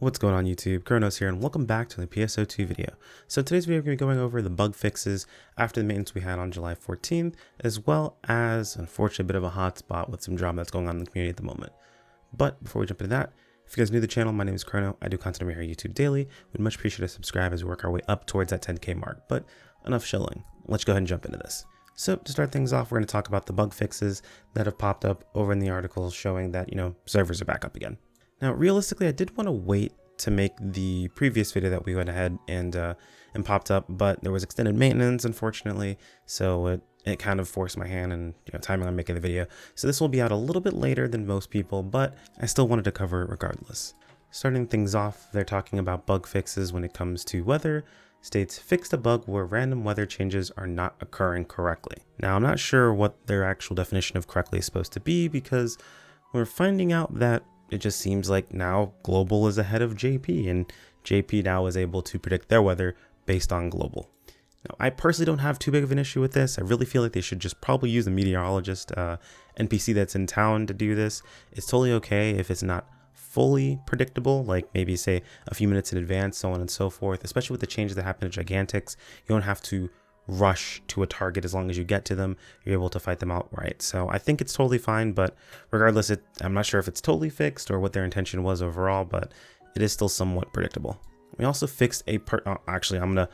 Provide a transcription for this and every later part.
What's going on YouTube? Kronos here and welcome back to the PSO2 video. So today's video we're going to be going over the bug fixes after the maintenance we had on July 14th, as well as unfortunately a bit of a hot spot with some drama that's going on in the community at the moment. But before we jump into that, if you guys are new to the channel, my name is Chrono. I do content over here on YouTube daily. We'd much appreciate a subscribe as we work our way up towards that 10k mark. But enough shilling. Let's go ahead and jump into this. So to start things off, we're going to talk about the bug fixes that have popped up over in the article showing that, servers are back up again. Now, realistically, I did want to wait to make the previous video that we went ahead and popped up, but there was extended maintenance, unfortunately, so it kind of forced my hand and timing on making the video. So this will be out a little bit later than most people, but I still wanted to cover it regardless. Starting things off, they're talking about bug fixes when it comes to weather. States fixed a bug where random weather changes are not occurring correctly. Now, I'm not sure what their actual definition of correctly is supposed to be, because we're finding out that it just seems like now global is ahead of JP, and JP now is able to predict their weather based on global. Now, I personally don't have too big of an issue with this. I really feel like they should just probably use the meteorologist NPC that's in town to do this. It's totally okay if it's not fully predictable, like maybe say a few minutes in advance, so on and so forth. Especially with the changes that happen to Gigantics, you don't have to rush to a target. As long as you get to them, you're able to fight them outright. So I think it's totally fine, but regardless, I'm not sure if it's totally fixed or what their intention was overall, but it is still somewhat predictable. We also fixed actually, I'm gonna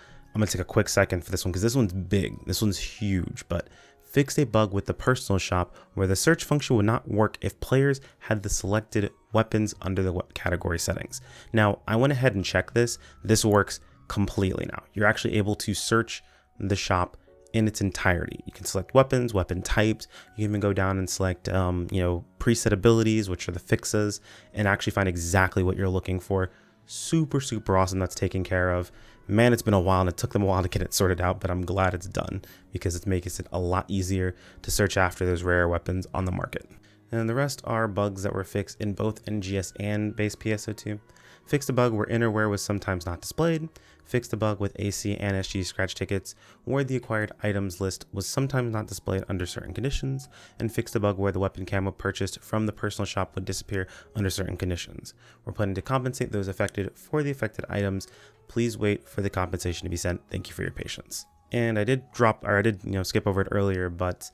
take a quick second for this one because this one's big. This one's huge, but fixed a bug with the personal shop where the search function would not work if players had the selected weapons under the category settings. Now, I went ahead and checked this. This works completely now. You're actually able to search the shop in its entirety. You can select weapons, weapon types. You can even go down and select, preset abilities, which are the fixes, and actually find exactly what you're looking for. Super, super awesome. That's taken care of. Man, it's been a while and it took them a while to get it sorted out, but I'm glad it's done because it makes it a lot easier to search after those rare weapons on the market. And the rest are bugs that were fixed in both NGS and base PSO2. Fixed a bug where innerwear was sometimes not displayed. Fixed a bug with AC and SG scratch tickets where the acquired items list was sometimes not displayed under certain conditions. And fixed a bug where the weapon camo purchased from the personal shop would disappear under certain conditions. We're planning to compensate those affected for the affected items. Please wait for the compensation to be sent. Thank you for your patience. And I did skip over it earlier, but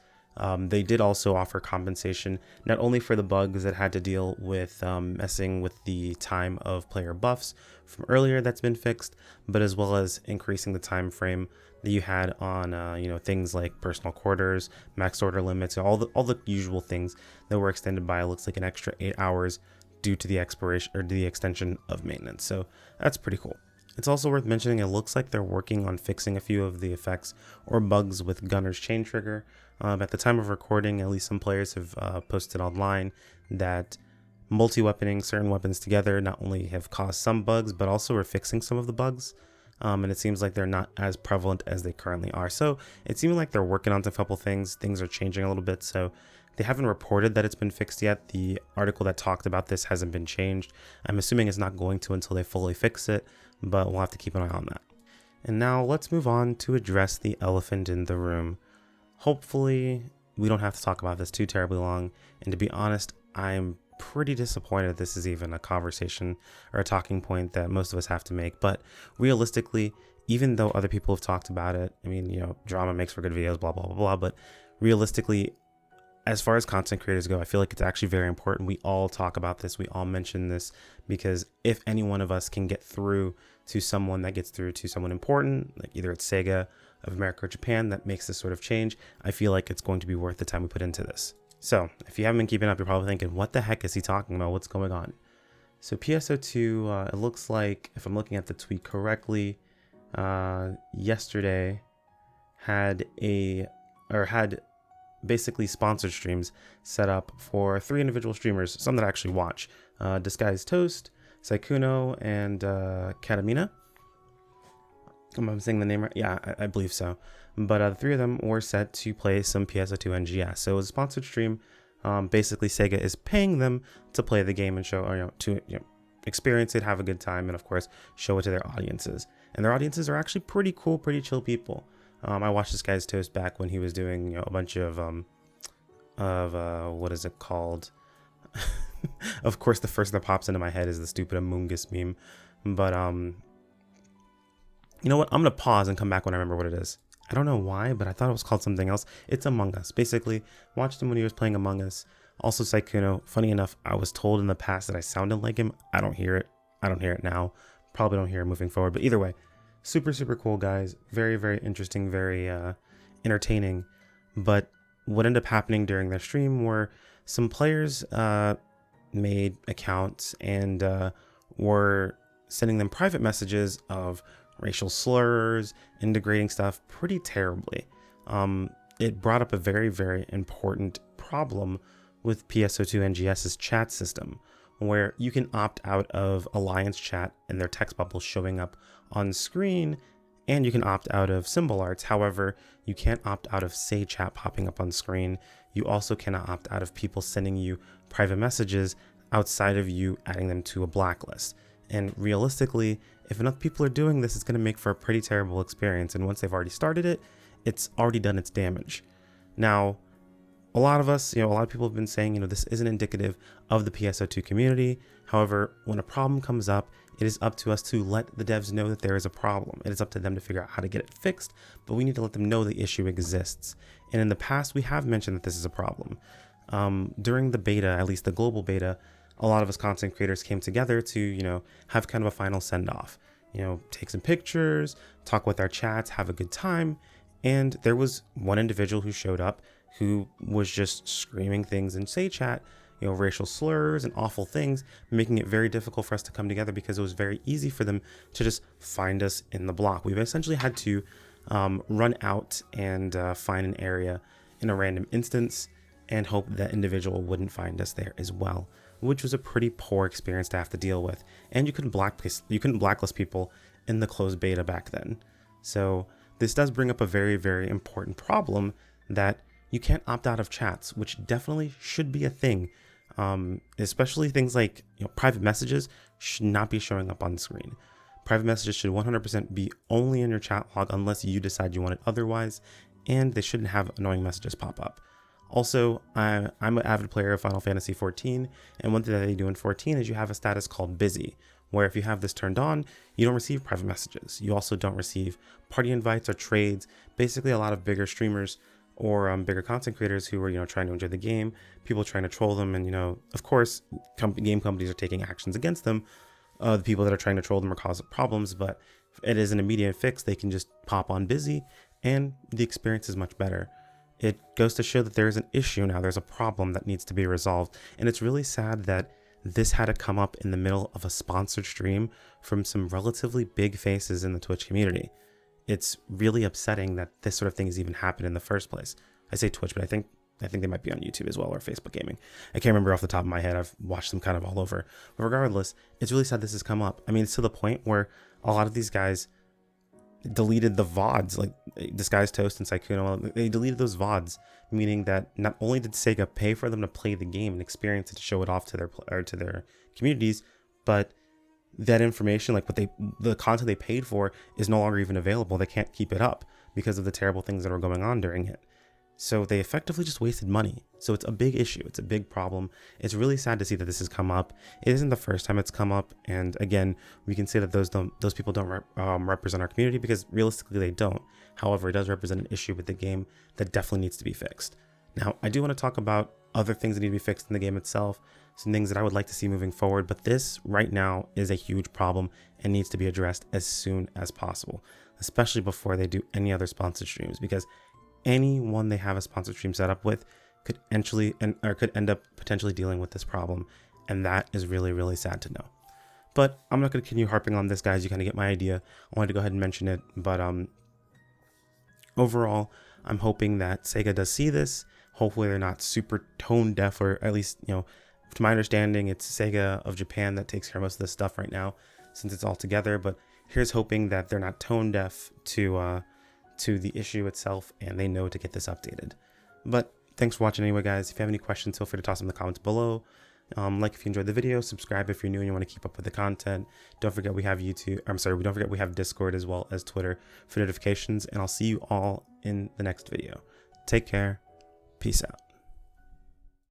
they did also offer compensation not only for the bugs that had to deal with messing with the time of player buffs from earlier that's been fixed, but as well as increasing the time frame that you had on things like personal quarters, max order limits, all the usual things that were extended by, it looks like, an extra 8 hours due to the expiration or the extension of maintenance. So that's pretty cool. It's also worth mentioning, it looks like they're working on fixing a few of the effects or bugs with Gunner's Chain Trigger. At the time of recording, at least some players have posted online that multi-weaponing certain weapons together not only have caused some bugs, but also are fixing some of the bugs. And it seems like they're not as prevalent as they currently are. So it seems like they're working on a couple things. Things are changing a little bit. So they haven't reported that it's been fixed yet. The article that talked about this hasn't been changed. I'm assuming it's not going to until they fully fix it, but we'll have to keep an eye on that. And now let's move on to address the elephant in the room. Hopefully we don't have to talk about this too terribly long. And to be honest, I'm pretty disappointed this is even a conversation or a talking point that most of us have to make. But realistically, even though other people have talked about it, I mean, drama makes for good videos, blah, blah, blah, blah. But realistically, as far as content creators go, I feel like it's actually very important. We all talk about this. We all mention this because if any one of us can get through to someone that gets through to someone important, like either it's SEGA of America or Japan, that makes this sort of change, I feel like it's going to be worth the time we put into this. So if you haven't been keeping up, you're probably thinking, what the heck is he talking about? What's going on? So PSO2, it looks like, if I'm looking at the tweet correctly, yesterday had basically sponsored streams set up for 3 individual streamers, some that I actually watch. Disguised Toast, Saikuno, and Katamina. I'm saying the name right? Yeah, I believe so. But the 3 of them were set to play some PSO2 NGS. So it was a sponsored stream. Basically, Sega is paying them to play the game and show, to experience it, have a good time, and of course, show it to their audiences. And their audiences are actually pretty cool, pretty chill people. I watched this guy's Toast back when he was doing a bunch of what is it called? Of course, the first that pops into my head is the stupid Among Us meme. But you know what? I'm gonna pause and come back when I remember what it is. I don't know why, but I thought it was called something else. It's Among Us. Basically, watched him when he was playing Among Us. Also, Sykkuno. Funny enough, I was told in the past that I sounded like him. I don't hear it. I don't hear it now. Probably don't hear it moving forward. But either way, super, super cool guys. Very, very interesting. Very entertaining. But what ended up happening during their stream were some players made accounts and were sending them private messages of racial slurs and degrading stuff pretty terribly. It brought up a very, very important problem with PSO2 NGS's chat system, where you can opt out of Alliance chat and their text bubble showing up on screen, and you can opt out of symbol arts. However, you can't opt out of say chat popping up on screen. You also cannot opt out of people sending you private messages outside of you adding them to a blacklist. And realistically, if enough people are doing this, it's going to make for a pretty terrible experience. And once they've already started it, it's already done its damage. Now, a lot of us, a lot of people have been saying, this isn't indicative of the PSO2 community. However, when a problem comes up, it is up to us to let the devs know that there is a problem. It is up to them to figure out how to get it fixed, but we need to let them know the issue exists. And in the past, we have mentioned that this is a problem. During the beta, at least the global beta, a lot of us content creators came together to, have kind of a final send off, take some pictures, talk with our chats, have a good time. And there was one individual who showed up who was just screaming things in say chat, racial slurs and awful things, making it very difficult for us to come together because it was very easy for them to just find us in the block. We've essentially had to run out and find an area in a random instance and hope that individual wouldn't find us there as well, which was a pretty poor experience to have to deal with. And you couldn't blacklist people in the closed beta back then. So this does bring up a very, very important problem that you can't opt out of chats, which definitely should be a thing. Especially things like private messages should not be showing up on the screen. Private messages should 100% be only in your chat log unless you decide you want it otherwise, and they shouldn't have annoying messages pop up. Also, I'm an avid player of Final Fantasy 14, and one thing that they do in 14 is you have a status called busy, where if you have this turned on, you don't receive private messages. You also don't receive party invites or trades. Basically, a lot of bigger streamers or bigger content creators who are trying to enjoy the game, people trying to troll them, and of course game companies are taking actions against them, the people that are trying to troll them or cause problems. But if it is an immediate fix, they can just pop on busy and the experience is much better. It goes to show that there is an issue now, there's a problem that needs to be resolved, and it's really sad that this had to come up in the middle of a sponsored stream from some relatively big faces in the Twitch community. It's really upsetting that this sort of thing has even happened in the first place. I say Twitch, but I think they might be on YouTube as well, or Facebook Gaming. I can't remember off the top of my head. I've watched them kind of all over. But regardless, it's really sad this has come up. I mean, it's to the point where a lot of these guys deleted the VODs, like Disguised Toast and Sykkuno. They deleted those VODs, meaning that not only did Sega pay for them to play the game and experience it to show it off to their communities, but that information, like the content they paid for, is no longer even available. They can't keep it up because of the terrible things that are going on during it. So they effectively just wasted money. So it's a big issue. It's a big problem. It's really sad to see that this has come up. It isn't the first time it's come up. And again, we can say that those people don't represent our community, because realistically they don't. However, it does represent an issue with the game that definitely needs to be fixed. Now, I do want to talk about other things that need to be fixed in the game itself, some things that I would like to see moving forward, but this right now is a huge problem and needs to be addressed as soon as possible, especially before they do any other sponsored streams, because anyone they have a sponsored stream set up with could end up potentially dealing with this problem, and that is really, really sad to know. But I'm not going to continue harping on this, guys. You kind of get my idea. I wanted to go ahead and mention it, but overall, I'm hoping that Sega does see this. Hopefully they're not super tone deaf, or at least, to my understanding, it's Sega of Japan that takes care of most of this stuff right now, since it's all together. But here's hoping that they're not tone deaf to the issue itself, and they know to get this updated. But thanks for watching anyway, guys. If you have any questions, feel free to toss them in the comments below. Like if you enjoyed the video, subscribe if you're new and you want to keep up with the content. Don't forget we have don't forget we have Discord as well as Twitter for notifications, and I'll see you all in the next video. Take care. Peace out.